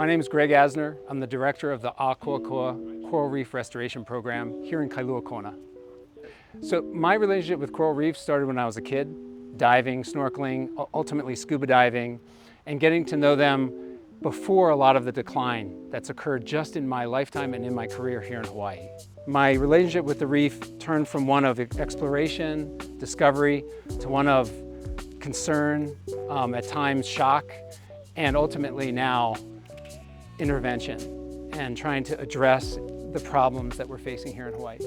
My name is Greg Asner. I'm the director of the A'Ko'akoa Coral Reef Restoration Program here in Kailua Kona. So my relationship with coral reefs started when I was a kid, diving, snorkeling, ultimately scuba diving, and getting to know them before a lot of the decline that's occurred just in my lifetime and in my career here in Hawaii. My relationship with the reef turned from one of exploration, discovery, to one of concern, at times shock, and ultimately now intervention and trying to address the problems that we're facing here in Hawaii.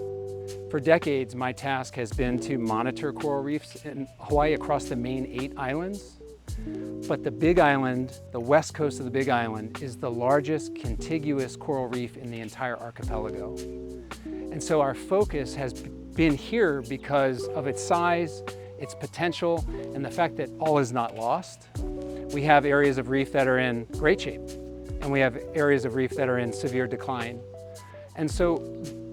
For decades, my task has been to monitor coral reefs in Hawaii across the main 8 islands. But the Big Island, the west coast of the Big Island, is the largest contiguous coral reef in the entire archipelago. And so our focus has been here because of its size, its potential, and the fact that all is not lost. We have areas of reef that are in great shape, and we have areas of reef that are in severe decline. And so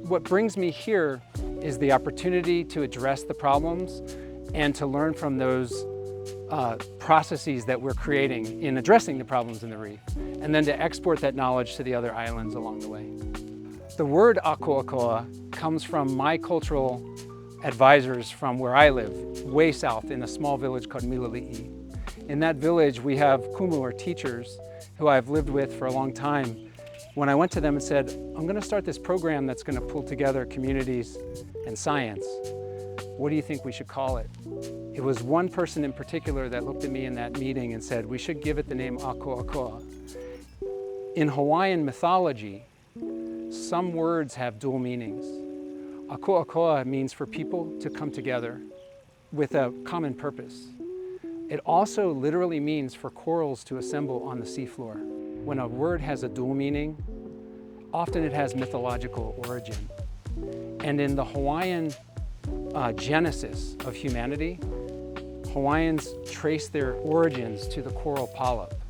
what brings me here is the opportunity to address the problems and to learn from those processes that we're creating in addressing the problems in the reef, and then to export that knowledge to the other islands along the way. The word A'Ko'akoa comes from my cultural advisors from where I live, way south in a small village called Milali'i. In that village, we have kumu, or teachers, who I've lived with for a long time. When I went to them and said, I'm going to start this program that's going to pull together communities and science, what do you think we should call it? It was one person in particular that looked at me in that meeting and said, we should give it the name A'Ko'akoa. In Hawaiian mythology, some words have dual meanings. A'Ko'akoa means for people to come together with a common purpose. It also literally means for corals to assemble on the seafloor. When a word has a dual meaning, often it has mythological origin. And in the Hawaiian genesis of humanity, Hawaiians trace their origins to the coral polyp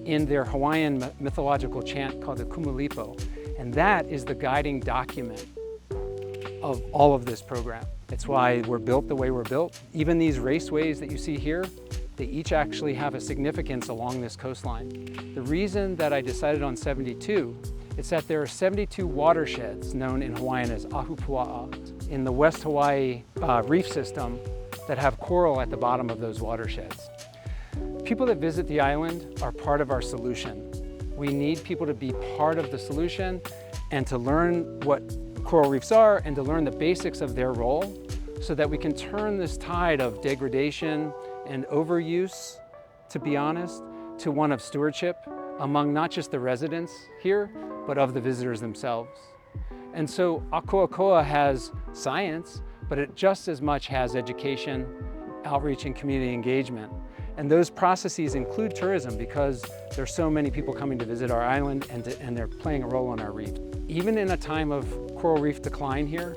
in their Hawaiian mythological chant called the Kumulipo. And that is the guiding document of all of this program. It's why we're built the way we're built. Even these raceways that you see here, they each actually have a significance along this coastline. The reason that I decided on 72 is that there are 72 watersheds known in Hawaiian as ahupua'a in the West Hawaii reef system that have coral at the bottom of those watersheds. People that visit the island are part of our solution. We need people to be part of the solution and to learn what coral reefs are and to learn the basics of their role so that we can turn this tide of degradation and overuse, to be honest, to one of stewardship among not just the residents here, but of the visitors themselves. And so A'Ko'akoa has science, but it just as much has education, outreach, and community engagement. And those processes include tourism because there's so many people coming to visit our island and they're playing a role on our reef. Even in a time of coral reef decline here,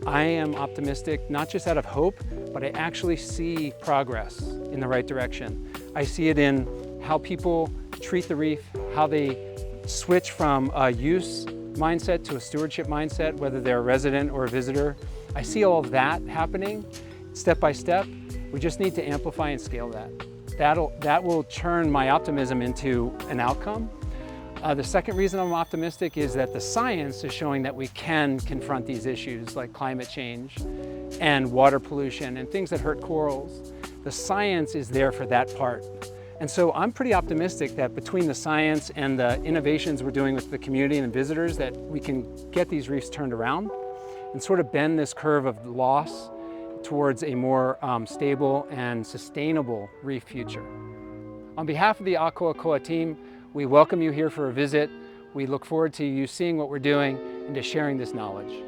I am optimistic, not just out of hope, but I actually see progress in the right direction. I see it in how people treat the reef, how they switch from a use mindset to a stewardship mindset, whether they're a resident or a visitor. I see all of that happening step by step. We just need to amplify and scale that. That will turn my optimism into an outcome. The second reason I'm optimistic is that the science is showing that we can confront these issues like climate change and water pollution and things that hurt corals. The science is there for that part. And so I'm pretty optimistic that between the science and the innovations we're doing with the community and the visitors that we can get these reefs turned around and sort of bend this curve of loss towards a more stable and sustainable reef future. On behalf of the A'Ko'akoa team, we welcome you here for a visit. We look forward to you seeing what we're doing and to sharing this knowledge.